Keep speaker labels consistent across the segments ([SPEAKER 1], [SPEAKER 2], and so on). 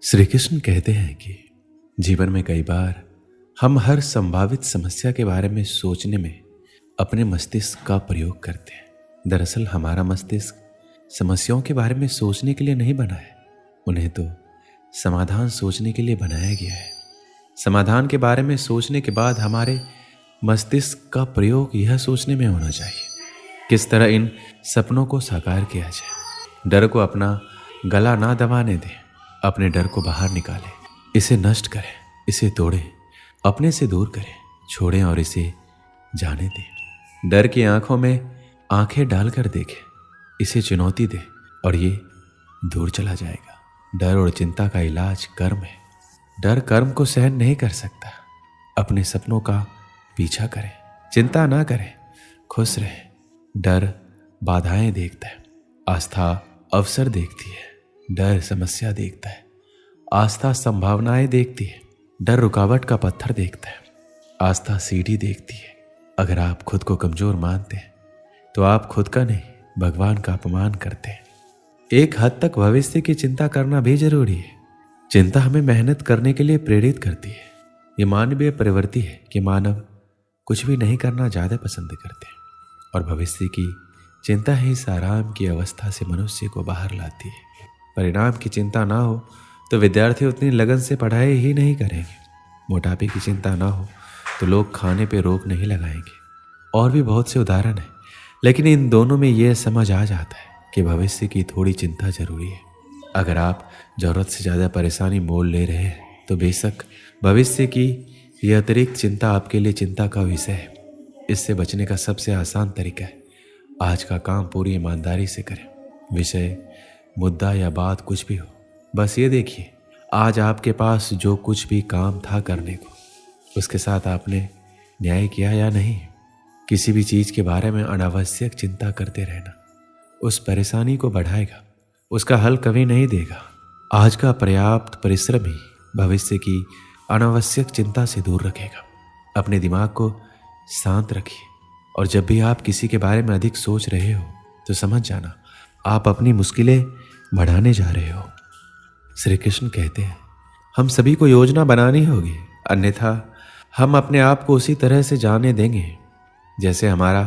[SPEAKER 1] श्री कृष्ण कहते हैं कि जीवन में कई बार हम हर संभावित समस्या के बारे में सोचने में अपने मस्तिष्क का प्रयोग करते हैं। दरअसल हमारा मस्तिष्क समस्याओं के बारे में सोचने के लिए नहीं बना है, उन्हें तो समाधान सोचने के लिए बनाया गया है। समाधान के बारे में सोचने के बाद हमारे मस्तिष्क का प्रयोग यह सोचने में होना चाहिए किस तरह इन सपनों को साकार किया जाए। डर को अपना गला ना दबाने दें, अपने डर को बाहर निकालें, इसे नष्ट करें, इसे तोड़ें, अपने से दूर करें, छोड़ें और इसे जाने दें। डर की आंखों में आंखें डालकर देखें, इसे चुनौती दें और ये दूर चला जाएगा। डर और चिंता का इलाज कर्म है। डर कर्म को सहन नहीं कर सकता। अपने सपनों का पीछा करें, चिंता ना करें, खुश रहें। डर बाधाएं देखता है, आस्था अवसर देखती है। डर समस्या देखता है, आस्था संभावनाएं देखती है। डर रुकावट का पत्थर देखता है, आस्था सीढ़ी देखती है। अगर आप खुद को कमजोर मानते हैं तो आप खुद का नहीं भगवान का अपमान करते हैं। एक हद तक भविष्य की चिंता करना भी जरूरी है। चिंता हमें मेहनत करने के लिए प्रेरित करती है। ये मानवीय प्रवृत्ति है कि मानव कुछ भी नहीं करना ज्यादा पसंद करते हैं और भविष्य की चिंता ही इस आराम की अवस्था से मनुष्य को बाहर लाती है। परिणाम की चिंता ना हो तो विद्यार्थी उतनी लगन से पढ़ाई ही नहीं करेंगे। मोटापे की चिंता ना हो तो लोग खाने पे रोक नहीं लगाएंगे। और भी बहुत से उदाहरण हैं, लेकिन इन दोनों में यह समझ आ जाता है कि भविष्य की थोड़ी चिंता जरूरी है। अगर आप जरूरत से ज़्यादा परेशानी मोल ले रहे हैं तो बेशक भविष्य की यह अतिरिक्त चिंता आपके लिए चिंता का विषय है। इससे बचने का सबसे आसान तरीका है आज का काम पूरी ईमानदारी से करें। विषय, मुद्दा या बात कुछ भी हो, बस ये देखिए आज आपके पास जो कुछ भी काम था करने को, उसके साथ आपने न्याय किया या नहीं। किसी भी चीज़ के बारे में अनावश्यक चिंता करते रहना उस परेशानी को बढ़ाएगा, उसका हल कभी नहीं देगा। आज का पर्याप्त परिश्रम ही भविष्य की अनावश्यक चिंता से दूर रखेगा। अपने दिमाग को शांत रखिए और जब भी आप किसी के बारे में अधिक सोच रहे हो तो समझ जाना आप अपनी मुश्किलें बढ़ाने जा रहे हो। श्री कृष्ण कहते हैं हम सभी को योजना बनानी होगी, अन्यथा हम अपने आप को उसी तरह से जाने देंगे जैसे हमारा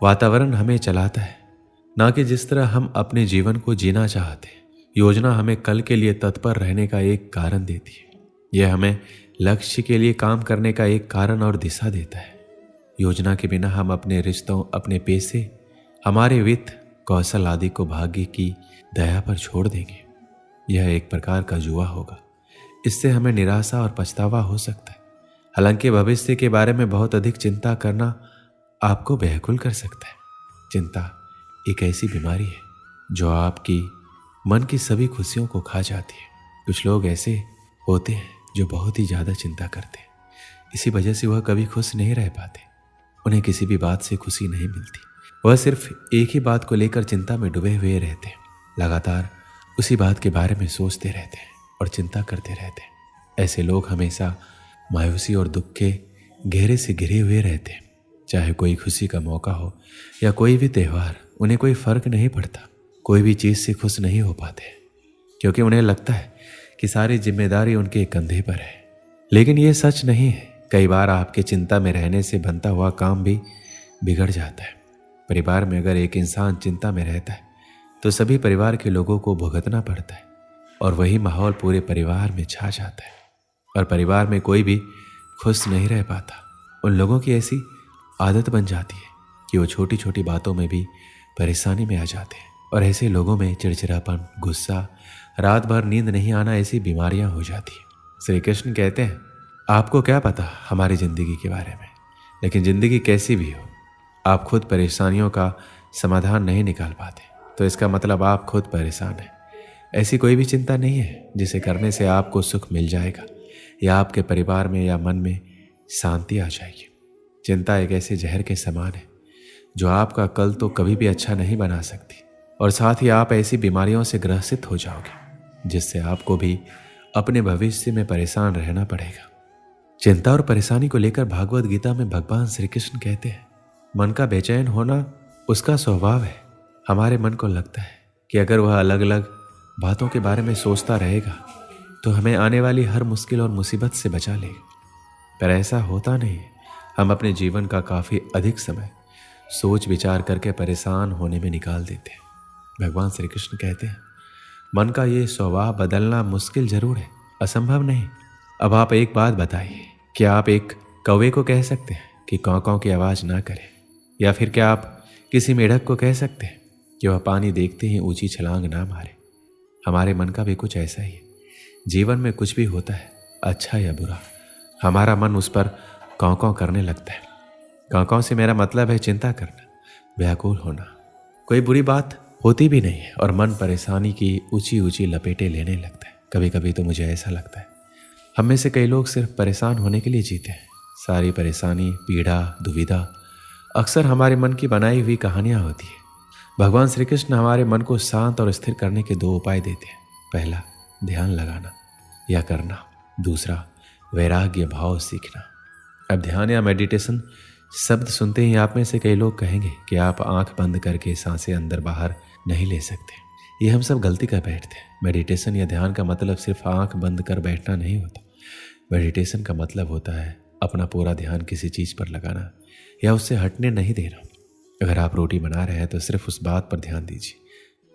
[SPEAKER 1] वातावरण हमें चलाता है, ना कि जिस तरह हम अपने जीवन को जीना चाहते हैं। योजना हमें कल के लिए तत्पर रहने का एक कारण देती है। यह हमें लक्ष्य के लिए काम करने का एक कारण और दिशा देता है। योजना के बिना हम अपने रिश्तों, अपने पैसे, हमारे वित्त, कौशल आदि को भाग्य की दया पर छोड़ देंगे। यह एक प्रकार का जुआ होगा। इससे हमें निराशा और पछतावा हो सकता है। हालांकि भविष्य के बारे में बहुत अधिक चिंता करना आपको व्याकुल कर सकता है। चिंता एक ऐसी बीमारी है जो आपकी मन की सभी खुशियों को खा जाती है। कुछ लोग ऐसे होते हैं जो बहुत ही ज़्यादा चिंता करते हैं, इसी वजह से वह कभी खुश नहीं रह पाते। उन्हें किसी भी बात से खुशी नहीं मिलती। वह सिर्फ एक ही बात को लेकर चिंता में डूबे हुए रहते हैं, लगातार उसी बात के बारे में सोचते रहते हैं और चिंता करते रहते हैं। ऐसे लोग हमेशा मायूसी और दुख के घेरे से घिरे हुए रहते हैं। चाहे कोई खुशी का मौका हो या कोई भी त्यौहार, उन्हें कोई फर्क नहीं पड़ता। कोई भी चीज़ से खुश नहीं हो पाते क्योंकि उन्हें लगता है कि सारी जिम्मेदारी उनके कंधे पर है। लेकिन ये सच नहीं है। कई बार आपके चिंता में रहने से बनता हुआ काम भी बिगड़ जाता है। परिवार में अगर एक इंसान चिंता में रहता है तो सभी परिवार के लोगों को भुगतना पड़ता है और वही माहौल पूरे परिवार में छा जाता है और परिवार में कोई भी खुश नहीं रह पाता। उन लोगों की ऐसी आदत बन जाती है कि वो छोटी छोटी बातों में भी परेशानी में आ जाते हैं और ऐसे लोगों में चिड़चिड़ापन, गुस्सा, रात भर नींद नहीं आना, ऐसी बीमारियां हो जाती हैं। श्री कृष्ण कहते हैं आपको क्या पता हमारी जिंदगी के बारे में, लेकिन जिंदगी कैसी भी हो आप खुद परेशानियों का समाधान नहीं निकाल पाते तो इसका मतलब आप खुद परेशान हैं। ऐसी कोई भी चिंता नहीं है जिसे करने से आपको सुख मिल जाएगा या आपके परिवार में या मन में शांति आ जाएगी। चिंता एक ऐसे जहर के समान है जो आपका कल तो कभी भी अच्छा नहीं बना सकती और साथ ही आप ऐसी बीमारियों से ग्रसित हो जाओगे जिससे आपको भी अपने भविष्य में परेशान रहना पड़ेगा। चिंता और परेशानी को लेकर भागवत गीता में भगवान श्री कृष्ण कहते हैं मन का बेचैन होना उसका स्वभाव है। हमारे मन को लगता है कि अगर वह अलग अलग बातों के बारे में सोचता रहेगा तो हमें आने वाली हर मुश्किल और मुसीबत से बचा लेगा। पर ऐसा होता नहीं है। हम अपने जीवन का काफ़ी अधिक समय सोच विचार करके परेशान होने में निकाल देते हैं। भगवान श्री कृष्ण कहते हैं, मन का ये स्वभाव बदलना मुश्किल जरूर है, असंभव नहीं। अब आप एक बात बताइए, क्या आप एक कौवे को कह सकते हैं कि काँव काँव की आवाज़ ना करे? या फिर क्या आप किसी मेढक को कह सकते हैं कि वह पानी देखते ही ऊंची छलांग ना मारे? हमारे मन का भी कुछ ऐसा ही है। जीवन में कुछ भी होता है, अच्छा या बुरा, हमारा मन उस पर काँव काँव करने लगता है। काँव काँव से मेरा मतलब है चिंता करना, व्याकुल होना। कोई बुरी बात होती भी नहीं है और मन परेशानी की ऊंची ऊंची लपेटें लेने लगता है। कभी कभी तो मुझे ऐसा लगता है हम में से कई लोग सिर्फ परेशान होने के लिए जीते हैं। सारी परेशानी, पीड़ा, दुविधा अक्सर हमारे मन की बनाई हुई कहानियाँ होती है। भगवान श्री कृष्ण हमारे मन को शांत और स्थिर करने के 2 उपाय देते हैं। पहला, ध्यान लगाना या करना। दूसरा, वैराग्य भाव सीखना। अब ध्यान या मेडिटेशन शब्द सुनते ही आप में से कई लोग कहेंगे कि आप आंख बंद करके सांसें अंदर बाहर नहीं ले सकते। ये हम सब गलती कर बैठते हैं। मेडिटेशन या ध्यान का मतलब सिर्फ आंख बंद कर बैठना नहीं होता। मेडिटेशन का मतलब होता है अपना पूरा ध्यान किसी चीज़ पर लगाना या उससे हटने नहीं देना। अगर आप रोटी बना रहे हैं तो सिर्फ उस बात पर ध्यान दीजिए।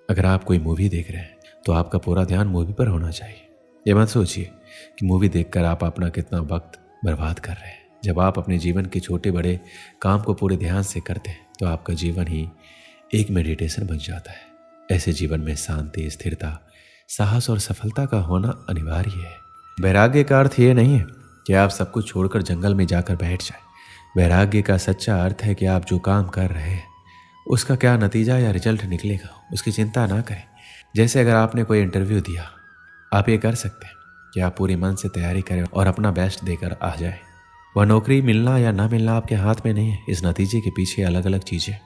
[SPEAKER 1] अगर आप कोई मूवी देख रहे हैं तो आपका पूरा ध्यान मूवी पर होना चाहिए। ये मत सोचिए कि मूवी देखकर आप अपना कितना वक्त बर्बाद कर रहे हैं। जब आप अपने जीवन के छोटे बड़े काम को पूरे ध्यान से करते हैं तो आपका जीवन ही एक मेडिटेशन बन जाता है। ऐसे जीवन में शांति, स्थिरता, साहस और सफलता का होना अनिवार्य है। वैराग्य का अर्थ ये नहीं है कि आप सब कुछ छोड़कर जंगल में जाकर बैठ जाएं। वैराग्य का सच्चा अर्थ है कि आप जो काम कर रहे हैं उसका क्या नतीजा या रिजल्ट निकलेगा उसकी चिंता ना करें। जैसे अगर आपने कोई इंटरव्यू दिया, आप ये कर सकते हैं कि आप पूरी मन से तैयारी करें और अपना बेस्ट देकर आ जाएं। वह नौकरी मिलना या ना मिलना आपके हाथ में नहीं है। इस नतीजे के पीछे अलग अलग चीज़ें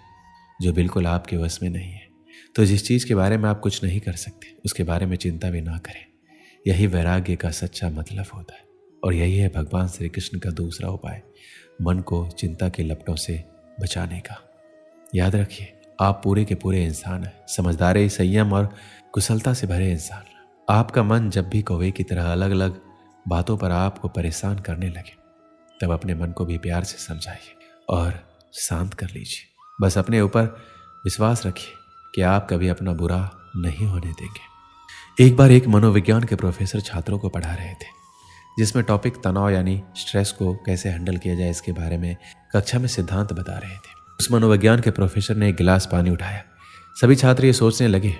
[SPEAKER 1] जो बिल्कुल आपके वश में नहीं है। तो जिस चीज़ के बारे में आप कुछ नहीं कर सकते उसके बारे में चिंता भी ना करें। यही वैराग्य का सच्चा मतलब होता है और यही है भगवान श्री कृष्ण का दूसरा उपाय, मन को चिंता के लपटों से बचाने का। याद रखिए, आप पूरे के पूरे इंसान हैं, समझदारी, संयम और कुशलता से भरे इंसान। आपका मन जब भी कौवे की तरह अलग अलग बातों पर आपको परेशान करने लगे तब अपने मन को भी प्यार से समझाइए और शांत कर लीजिए। बस अपने ऊपर विश्वास रखिए कि आप कभी अपना बुरा नहीं होने देंगे। एक बार एक मनोविज्ञान के प्रोफेसर छात्रों को पढ़ा रहे थे, जिसमें टॉपिक तनाव यानी स्ट्रेस को कैसे हैंडल किया जाए इसके बारे में कक्षा में सिद्धांत बता रहे थे। उस मनोविज्ञान के प्रोफेसर ने एक गिलास पानी उठाया। सभी छात्र ये सोचने लगे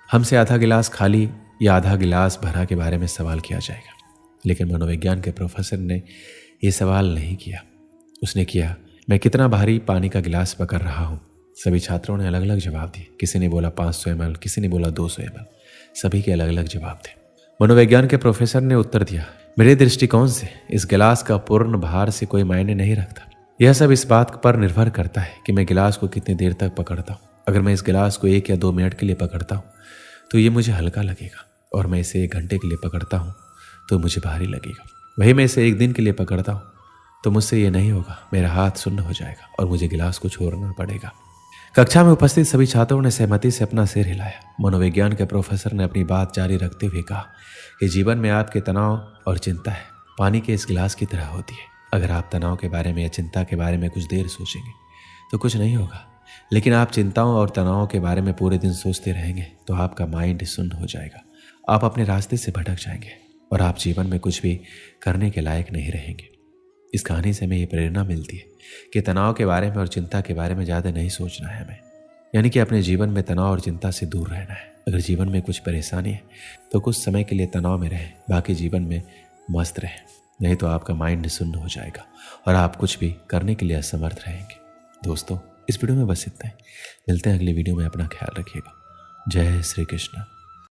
[SPEAKER 1] हमसे आधा गिलास खाली या आधा गिलास भरा के बारे में सवाल किया जाएगा। लेकिन मनोविज्ञान के प्रोफेसर ने ये सवाल नहीं किया। उसने किया, मैं कितना भारी पानी का गिलास पकड़ रहा हूँ। सभी छात्रों ने अलग अलग जवाब दिए। किसी ने बोला 500 ml, किसी ने बोला 200 ml। सभी के अलग अलग जवाब थे। मनोविज्ञान के प्रोफेसर ने उत्तर दिया, मेरे दृष्टिकोण से इस गिलास का पूर्ण भार से कोई मायने नहीं रखता। यह सब इस बात पर निर्भर करता है कि मैं गिलास को कितनी देर तक पकड़ता हूँ। अगर मैं इस गिलास को 1 या 2 मिनट के लिए पकड़ता हूँ तो ये मुझे हल्का लगेगा, और मैं इसे 1 घंटे के लिए पकड़ता हूँ तो मुझे भारी लगेगा। वही मैं इसे 1 दिन के लिए पकड़ता हूँ तो मुझसे ये नहीं होगा, मेरा हाथ सुन्न हो जाएगा और मुझे गिलास को छोड़ना पड़ेगा। कक्षा में उपस्थित सभी छात्रों ने सहमति से अपना सिर हिलाया। मनोविज्ञान के प्रोफेसर ने अपनी बात जारी रखते हुए कहा कि जीवन में आपके तनाव और चिंता है पानी के इस गिलास की तरह होती है। अगर आप तनाव के बारे में या चिंता के बारे में कुछ देर सोचेंगे तो कुछ नहीं होगा, लेकिन आप चिंताओं और तनाव के बारे में पूरे दिन सोचते रहेंगे तो आपका माइंड सुन्न हो जाएगा। आप अपने रास्ते से भटक जाएंगे और आप जीवन में कुछ भी करने के लायक नहीं रहेंगे। इस कहानी से हमें ये प्रेरणा मिलती है कि तनाव के बारे में और चिंता के बारे में ज़्यादा नहीं सोचना है हमें, यानी कि अपने जीवन में तनाव और चिंता से दूर रहना है। अगर जीवन में कुछ परेशानी है तो कुछ समय के लिए तनाव में रहें, बाकी जीवन में मस्त रहें, नहीं तो आपका माइंड सुन्न हो जाएगा और आप कुछ भी करने के लिए असमर्थ रहेंगे। दोस्तों, इस वीडियो में बस इतना ही। मिलते हैं अगली वीडियो में। अपना ख्याल रखिएगा। जय श्री कृष्ण।